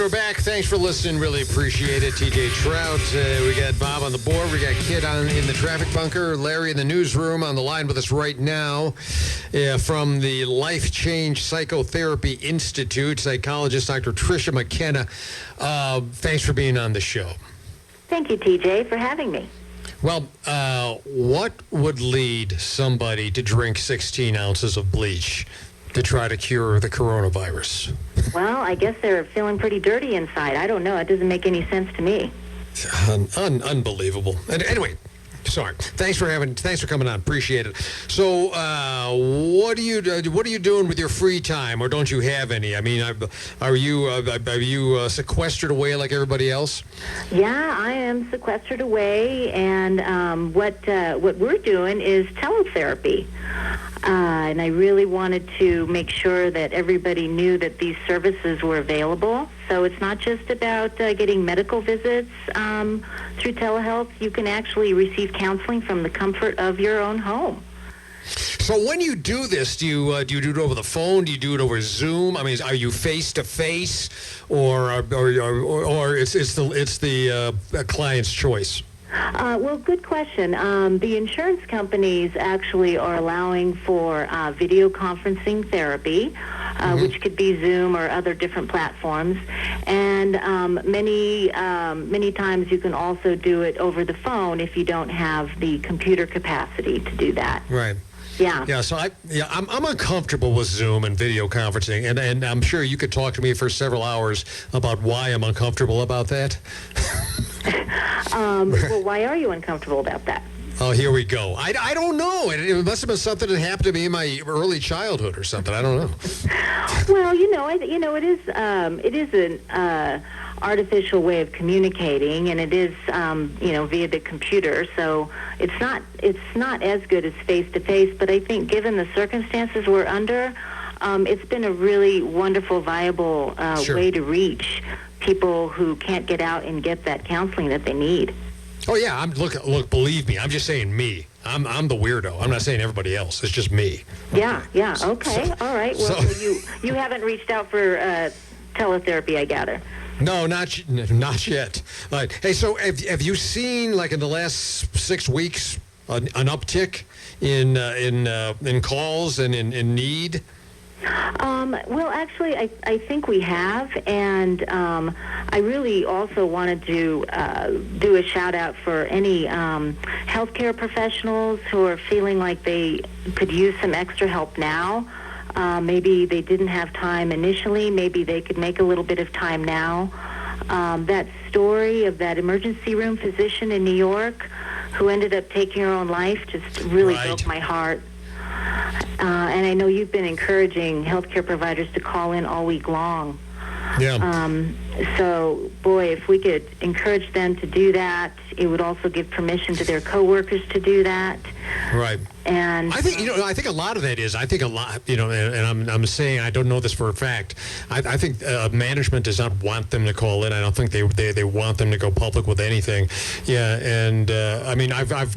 we're back. Thanks for listening. Really appreciate it. TJ Trout. We got Bob on the board. We got Kid in the traffic bunker. Larry in the newsroom on the line with us right now from the Life Change Psychotherapy Institute. Psychologist Dr. Tricia McKenna. Thanks for being on the show. Thank you, TJ, for having me. Well, what would lead somebody to drink 16 ounces of bleach to try to cure the coronavirus? Well, I guess they're feeling pretty dirty inside. I don't know. It doesn't make any sense to me. Unbelievable. Anyway, sorry. Thanks for coming on. Appreciate it. So, what are you doing with your free time, or don't you have any? I mean, are you sequestered away like everybody else? Yeah, I am sequestered away, and what we're doing is teletherapy. And I really wanted to make sure that everybody knew that these services were available. So it's not just about getting medical visits through telehealth. You can actually receive counseling from the comfort of your own home. So when you do this, do you do it over the phone? Do you do it over Zoom? I mean, are you face to face, or it's the client's choice? Well, good question. The insurance companies actually are allowing for video conferencing therapy, which could be Zoom or other different platforms. And many times you can also do it over the phone if you don't have the computer capacity to do that. Right. Yeah. Yeah. So I'm uncomfortable with Zoom and video conferencing, and I'm sure you could talk to me for several hours about why I'm uncomfortable about that. Well, why are you uncomfortable about that? Oh, here we go. I don't know. It must have been something that happened to me in my early childhood or something. I don't know. Well, it is an artificial way of communicating, and it is via the computer. So it's not as good as face to face. But I think, given the circumstances we're under, it's been a really wonderful, viable way to reach people who can't get out and get that counseling that they need. Oh yeah, look. Believe me, I'm just saying me. I'm the weirdo. I'm not saying everybody else. It's just me. Yeah. Okay. All right. Well, so you haven't reached out for teletherapy, I gather. No, not yet. Like, hey, so have you seen, like, in the last 6 weeks an uptick in calls and in need? Well, actually, I think we have, and I really also wanted to do a shout-out for any healthcare professionals who are feeling like they could use some extra help now. Maybe they didn't have time initially. Maybe they could make a little bit of time now. That story of that emergency room physician in New York who ended up taking her own life just really broke my heart. And I know you've been encouraging healthcare providers to call in all week long. Yeah. So, boy, if we could encourage them to do that, it would also give permission to their coworkers to do that. Right. And I think a lot of that is, and I'm saying, I don't know this for a fact. I think management does not want them to call in. I don't think they want them to go public with anything. Yeah, and I mean, I've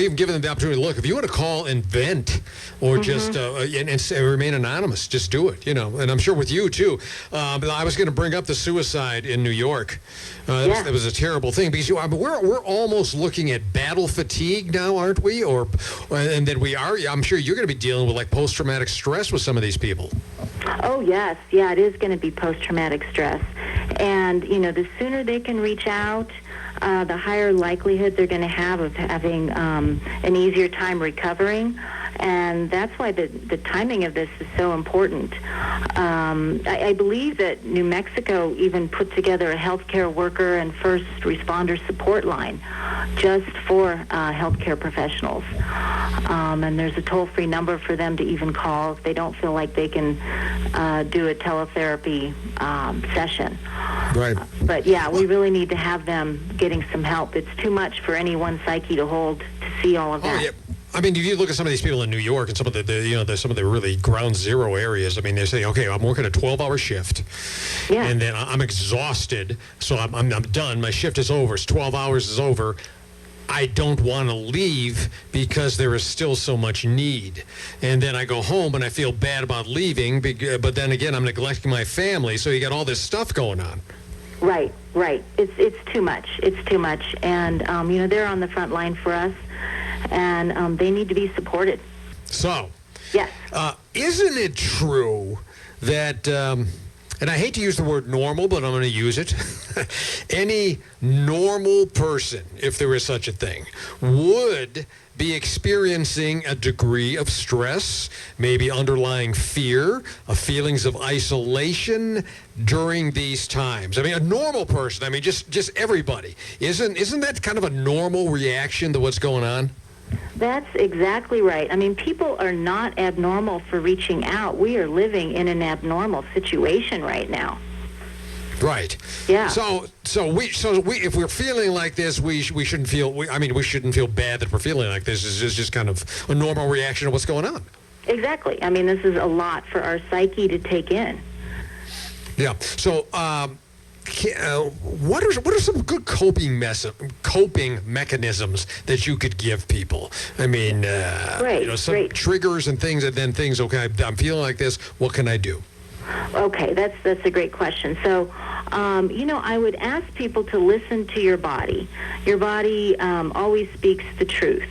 even given them the opportunity. Look, if you want to call and vent, or just and remain anonymous, just do it. And I'm sure with you too. But I was going to bring up the suicide in New York. That was a terrible thing, because we're almost looking at battle fatigue now, aren't we? And then we are. I'm sure you're going to be dealing with, like, post-traumatic stress with some of these people. Oh yes, yeah, it is going to be post-traumatic stress, and the sooner they can reach out, the higher likelihood they're going to have of having an easier time recovering. And that's why the timing of this is so important. I believe that New Mexico even put together a healthcare worker and first responder support line just for healthcare professionals. And there's a toll-free number for them to even call if they don't feel like they can do a teletherapy session. Right. But yeah, we really need to have them getting some help. It's too much for any one psyche to hold to see all of that. Oh, yeah. I mean, if you look at some of these people in New York and some of some of the really ground zero areas, I mean, they say, okay, I'm working a 12-hour shift, and then I'm exhausted, so I'm done. My shift is over. It's 12 hours is over. I don't want to leave because there is still so much need. And then I go home and I feel bad about leaving, but then again, I'm neglecting my family. So you got all this stuff going on. Right. It's too much. It's too much. And, they're on the front line for us, and they need to be supported. So, yes. Isn't it true that, and I hate to use the word normal, but I'm going to use it, any normal person, if there is such a thing, would be experiencing a degree of stress, maybe underlying fear, feelings of isolation during these times? I mean, a normal person, I mean, just everybody. Isn't that kind of a normal reaction to what's going on? That's exactly right. I mean, people are not abnormal for reaching out. We are living in an abnormal situation right now. Right. Yeah. So we if we're feeling like this, we shouldn't feel. We shouldn't feel bad that we're feeling like this. It's just kind of a normal reaction to what's going on. Exactly. I mean, this is a lot for our psyche to take in. Yeah. So, what are some good coping mechanisms that you could give people? I mean, some triggers and things, and then things. Okay, I'm feeling like this. What can I do? Okay, that's a great question. So, I would ask people to listen to your body. Your body always speaks the truth.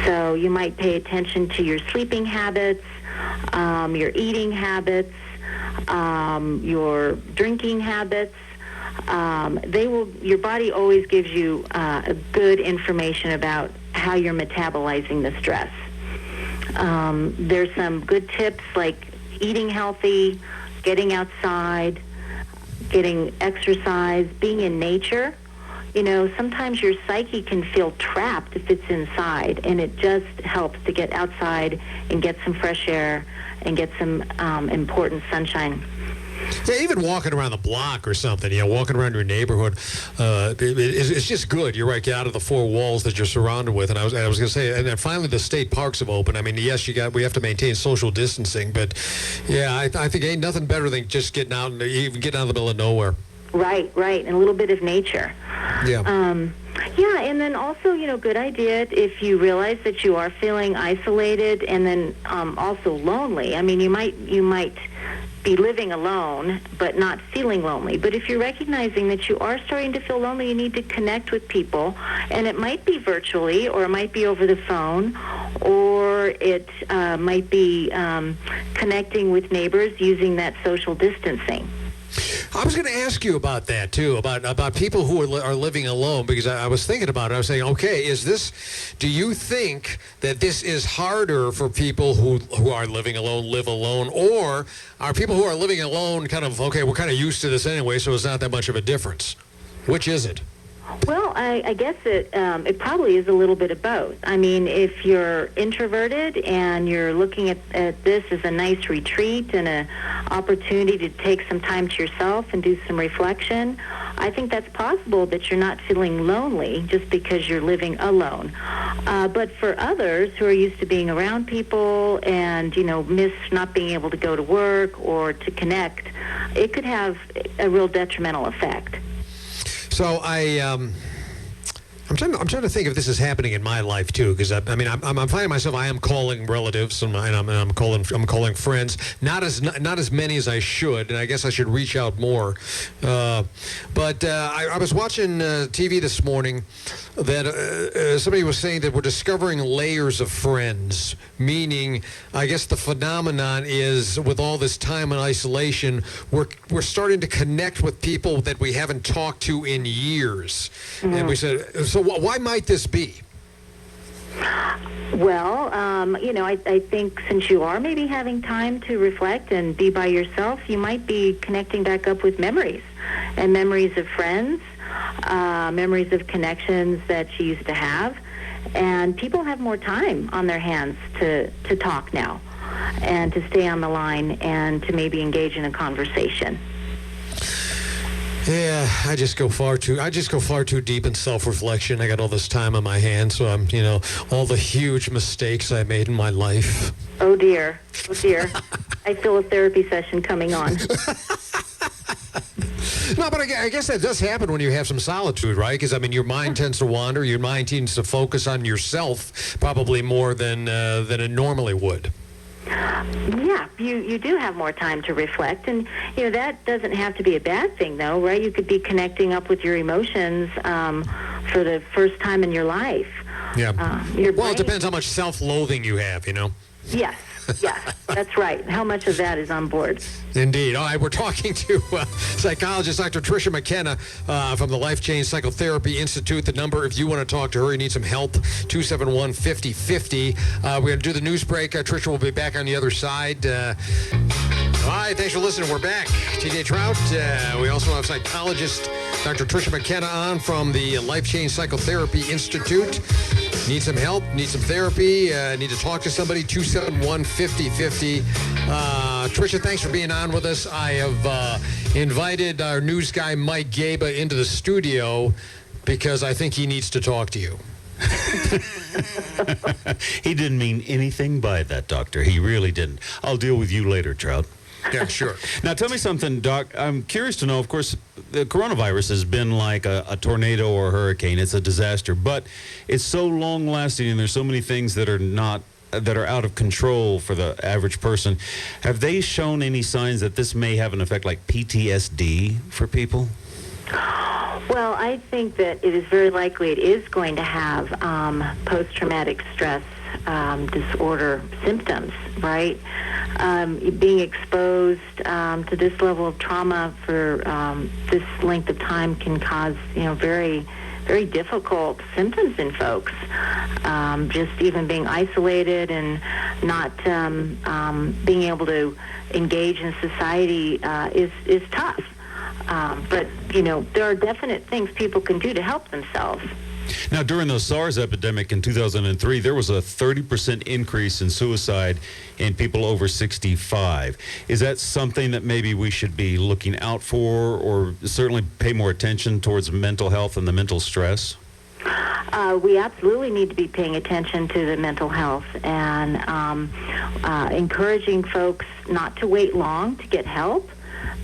So you might pay attention to your sleeping habits, your eating habits, your drinking habits. Your body always gives you good information about how you're metabolizing the stress. There's some good tips like eating healthy, getting outside, getting exercise, being in nature. Sometimes your psyche can feel trapped if it's inside, and it just helps to get outside and get some fresh air and get some important sunshine. Yeah, even walking around the block or something, walking around your neighborhood, it's just good. You're right, get out of the four walls that you're surrounded with. And I was going to say, and then finally the state parks have opened. I mean, yes, we have to maintain social distancing, but yeah, I think ain't nothing better than just getting out and even getting out of the middle of nowhere. Right, and a little bit of nature. Yeah. And then also, good idea if you realize that you are feeling isolated and then also lonely. I mean, you might be living alone but not feeling lonely. But if you're recognizing that you are starting to feel lonely, you need to connect with people, and it might be virtually, or it might be over the phone, or it might be connecting with neighbors using that social distancing. I was going to ask you about that too, about people who are living alone, because I was thinking about it. I was saying, okay, do you think that this is harder for people who are living alone, live alone, or are people who are living alone kind of, okay, we're kind of used to this anyway, so it's not that much of a difference? Which is it? Well, I guess it probably is a little bit of both. I mean, if you're introverted and you're looking at this as a nice retreat and an opportunity to take some time to yourself and do some reflection, I think that's possible that you're not feeling lonely just because you're living alone. But for others who are used to being around people and, miss not being able to go to work or to connect, it could have a real detrimental effect. So I'm trying to think if this is happening in my life too, because I'm finding myself. I am calling relatives and I'm calling friends. Not as many as I should, and I guess I should reach out more. But I was watching TV this morning that somebody was saying that we're discovering layers of friends. Meaning, I guess the phenomenon is with all this time in isolation, we're starting to connect with people that we haven't talked to in years. Mm-hmm. And we said, so why might this be? Well, I think since you are maybe having time to reflect and be by yourself, you might be connecting back up with memories of friends, memories of connections that you used to have. And people have more time on their hands to talk now and to stay on the line and to maybe engage in a conversation. Yeah, I just go far too deep in self-reflection. I got all this time on my hands, so I'm, all the huge mistakes I made in my life. Oh dear. I feel a therapy session coming on. No, but I guess that does happen when you have some solitude, right? Because, I mean, your mind tends to wander. Your mind tends to focus on yourself probably more than it normally would. Yeah, you do have more time to reflect, and that doesn't have to be a bad thing, though, right? You could be connecting up with your emotions for the first time in your life. Yeah. Well, it depends how much self-loathing you have, Yes, that's right. How much of that is on board? Indeed. All right, we're talking to psychologist Dr. Tricia McKenna from the Life Change Psychotherapy Institute. The number, if you want to talk to her, you need some help, 271-5050. We're going to do the news break. Tricia will be back on the other side. All right, thanks for listening. We're back. TJ Trout. We also have psychologist Dr. Tricia McKenna on from the Life Change Psychotherapy Institute. Need some help, need some therapy, need to talk to somebody, 271-5050. Tricia, thanks for being on with us. I have invited our news guy, Mike Gaba, into the studio because I think he needs to talk to you. He didn't mean anything by that, Doctor. He really didn't. I'll deal with you later, Trout. Yeah, sure. Now, tell me something, Doc. I'm curious to know, of course, the coronavirus has been like a tornado or a hurricane. It's a disaster, but it's so long-lasting, and there's so many things that are out of control for the average person. Have they shown any signs that this may have an effect like PTSD for people? Well, I think that it is very likely it is going to have post-traumatic stress disorder symptoms, right? Being exposed to this level of trauma for this length of time can cause, very, very difficult symptoms in folks. Just even being isolated and not being able to engage in society is tough. But, there are definite things people can do to help themselves. Now, during the SARS epidemic in 2003, there was a 30% increase in suicide in people over 65. Is that something that maybe we should be looking out for, or certainly pay more attention towards mental health and the mental stress? We absolutely need to be paying attention to the mental health and encouraging folks not to wait long to get help,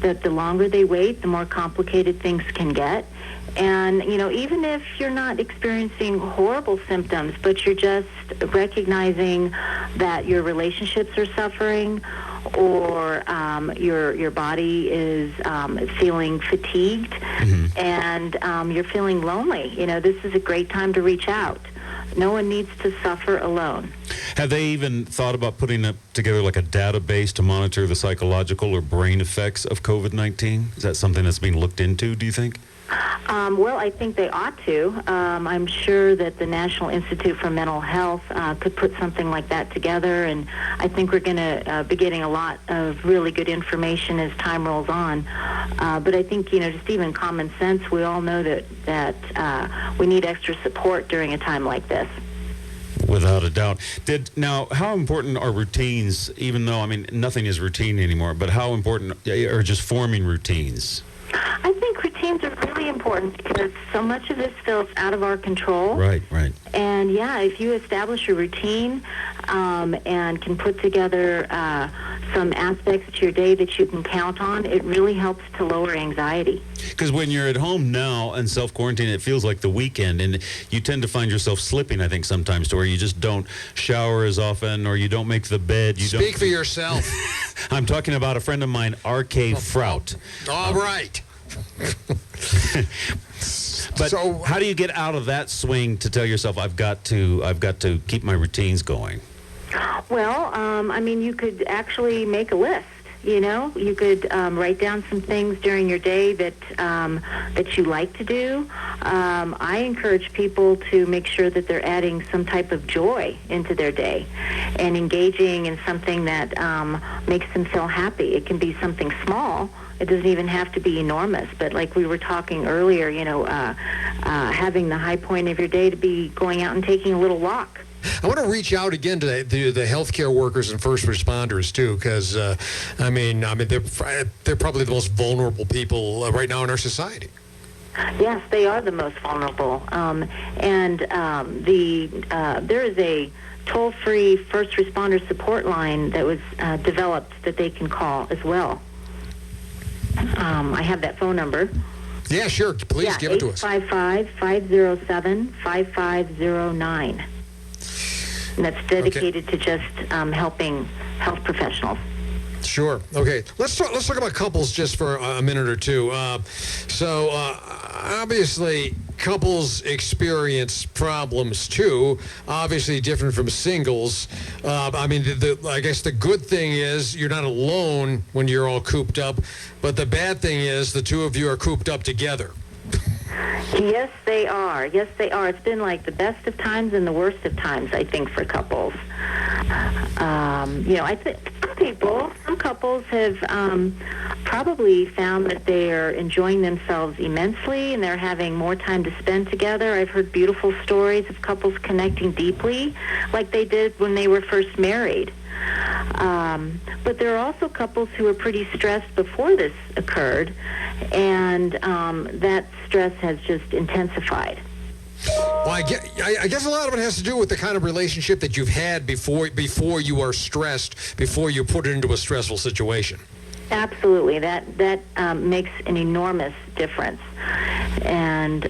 that the longer they wait, the more complicated things can get. And, even if you're not experiencing horrible symptoms, but you're just recognizing that your relationships are suffering or your body is feeling fatigued and you're feeling lonely, this is a great time to reach out. No one needs to suffer alone. Have they even thought about putting together like a database to monitor the psychological or brain effects of COVID-19? Is that something that's being looked into, do you think? Well, I think they ought to. I'm sure that the National Institute for Mental Health could put something like that together, and I think we're going to be getting a lot of really good information as time rolls on. But I think, just even common sense, we all know that we need extra support during a time like this. Without a doubt. Now, how important are routines, even though, nothing is routine anymore, but how important are just forming routines? I think routines are really important because so much of this feels out of our control. Right. And if you establish a routine and can put together some aspects to your day that you can count on, it really helps to lower anxiety. Because when you're at home now and self-quarantine, it feels like the weekend, and you tend to find yourself slipping, I think, sometimes, to where you just don't shower as often, or you don't make the bed. Speak for yourself. I'm talking about a friend of mine, R.K. Trout. All right. But how do you get out of that swing to tell yourself, I've got to keep my routines going? Well, you could actually make a list. You could write down some things during your day that you like to do. I encourage people to make sure that they're adding some type of joy into their day and engaging in something that makes them feel happy. It can be something small. It doesn't even have to be enormous, but like we were talking earlier, having the high point of your day to be going out and taking a little walk. I want to reach out again to the healthcare workers and first responders too, because they're probably the most vulnerable people right now in our society. Yes, they are the most vulnerable, and there is a toll-free first responder support line that was developed that they can call as well. I have that phone number. Yeah, sure. Please give it to us. 855-507-5509. And that's dedicated to just helping health professionals. Sure. Okay. Let's talk about couples just for a minute or two. Obviously, couples experience problems too. Obviously, different from singles. I guess the good thing is you're not alone when you're all cooped up. But the bad thing is the two of you are cooped up together. Yes, they are. Yes, they are. It's been like the best of times and the worst of times, I think, for couples. I think some couples have probably found that they are enjoying themselves immensely and they're having more time to spend together. I've heard beautiful stories of couples connecting deeply like they did when they were first married. But there are also couples who were pretty stressed before this occurred, and that stress has just intensified. Well, I guess a lot of it has to do with the kind of relationship that you've had before you are stressed, before you put it into a stressful situation. Absolutely. That makes an enormous difference. And,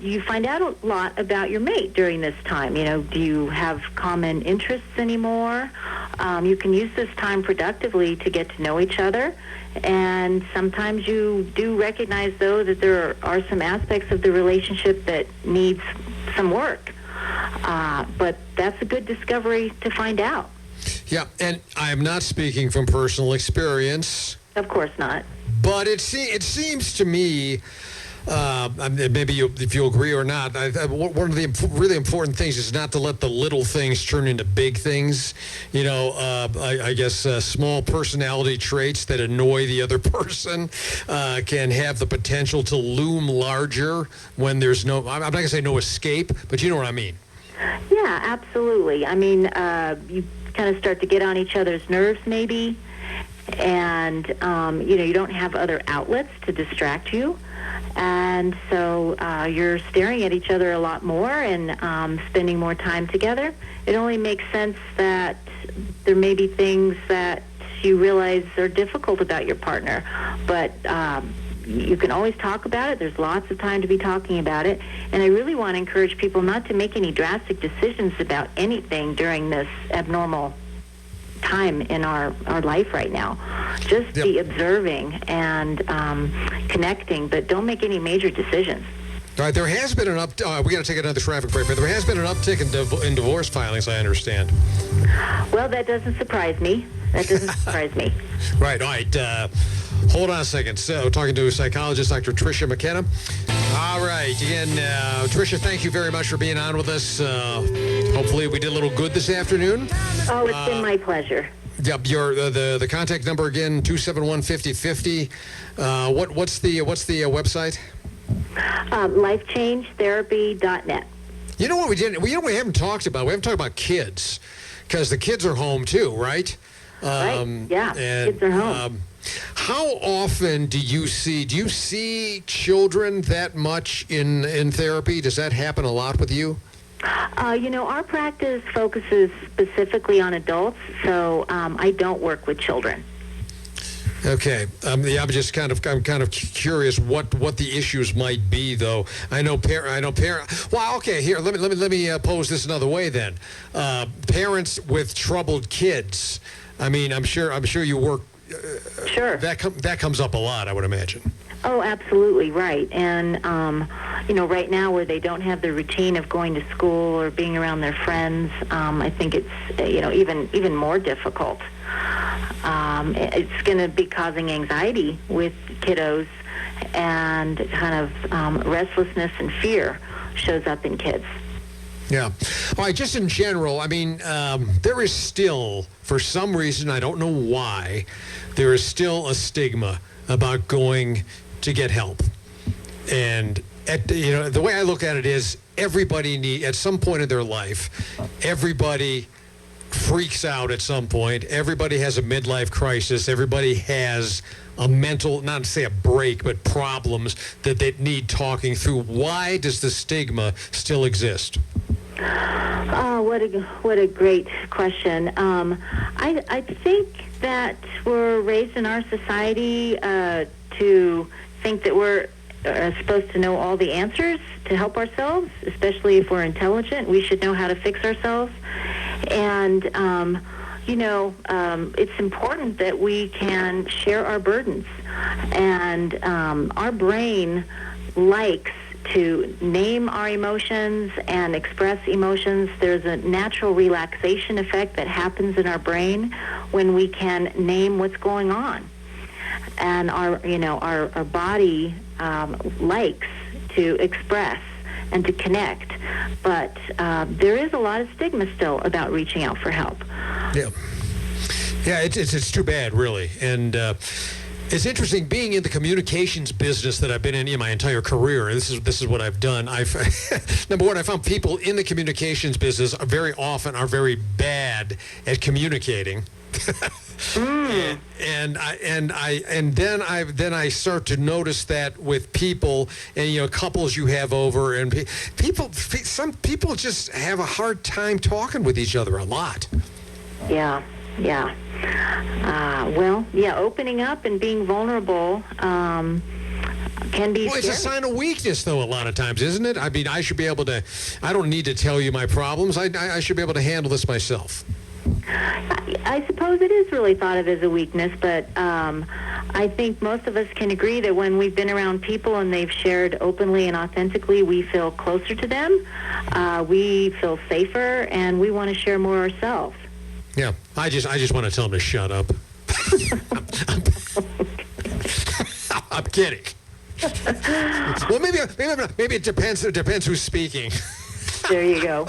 you find out a lot about your mate during this time. Do you have common interests anymore? You can use this time productively to get to know each other. And sometimes you do recognize, though, that there are some aspects of the relationship that needs some work. But that's a good discovery to find out. Yeah, and I'm not speaking from personal experience. Of course not. But it seems to me, maybe if you agree or not, one of the really important things is not to let the little things turn into big things. I guess small personality traits that annoy the other person can have the potential to loom larger when there's I'm not going to say no escape, but you know what I mean. Yeah, absolutely. I mean, you kind of start to get on each other's nerves maybe, and you don't have other outlets to distract you, and so you're staring at each other a lot more and spending more time together. It only makes sense that there may be things that you realize are difficult about your partner, but you can always talk about it. There's lots of time to be talking about it. And I really want to encourage people not to make any drastic decisions about anything during this abnormal time in our life right now. Just be observing and connecting, but don't make any major decisions. All right, there has been an we got to take another traffic break, but there has been an uptick in divorce filings, I understand. Well, that doesn't surprise me. Right, all right. Hold on a second. So, talking to psychologist Dr. Tricia McKenna. All right. Again, Tricia, thank you very much for being on with us. Hopefully we did a little good this afternoon. Oh, it's been my pleasure. Yep. Your the contact number again, 271-5050. What's the website? Lifechangetherapy.net. You know what we didn't? We haven't talked about. We haven't talked about kids, because the kids are home too, right? Right. Yeah. Kids are home. How often do you see children that much in therapy? Does that happen a lot with you? Our practice focuses specifically on adults, so I don't work with children. Okay. I'm kind of curious what the issues might be, though. I know parent. Well, okay. Here, let me pose this another way then. Parents with troubled kids. I mean, I'm sure you work. Sure. That comes up a lot, I would imagine. Oh, absolutely, right. And, right now where they don't have the routine of going to school or being around their friends, I think it's, even more difficult. It's going to be causing anxiety with kiddos, and kind of restlessness and fear shows up in kids. Yeah. All right, just in general, I mean, there is still, for some reason, I don't know why, there is still a stigma about going to get help. And, the way I look at it is everybody at some point in their life, everybody freaks out at some point. Everybody has a midlife crisis. Everybody has a mental, not to say a break, but problems that they need talking through. Why does the stigma still exist? Oh, what a great question. I think that we're raised in our society to think that we're supposed to know all the answers to help ourselves, especially if we're intelligent. We should know how to fix ourselves. And, it's important that we can share our burdens. And our brain likes to name our emotions and express emotions. There's a natural relaxation effect that happens in our brain when we can name what's going on. And our body likes to express and to connect. But there is a lot of stigma still about reaching out for help. Yeah. Yeah, it's too bad, really. And it's interesting being in the communications business that I've been in my entire career. This is what I've done. Number one, I found people in the communications business very often are very bad at communicating. And then I start to notice that with people and couples you have over, and some people just have a hard time talking with each other a lot. Yeah. Opening up and being vulnerable can be Well, it's a sign of weakness, though, a lot of times, isn't it? I mean, I should be able to, I don't need to tell you my problems. I should be able to handle this myself. I suppose it is really thought of as a weakness, but I think most of us can agree that when we've been around people and they've shared openly and authentically, we feel closer to them, we feel safer, and we want to share more ourselves. Yeah, I just want to tell them to shut up. I'm kidding. Well, maybe it depends. It depends who's speaking. There you go.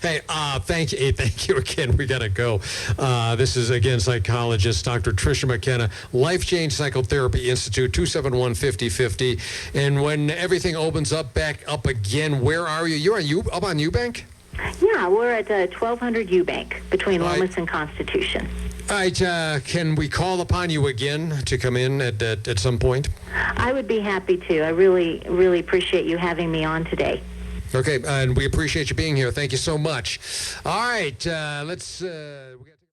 Hey, thank you again. We got to go. This is, again, psychologist Dr. Tricia McKenna, Life Change Psychotherapy Institute, 271-5050. And when everything opens up back up again, where are you? You're up on Eubank? Yeah, we're at 1200 Eubank between Lomas and Constitution. All right, can we call upon you again to come in at some point? I would be happy to. I really, really appreciate you having me on today. Okay, and we appreciate you being here. Thank you so much. All right, let's...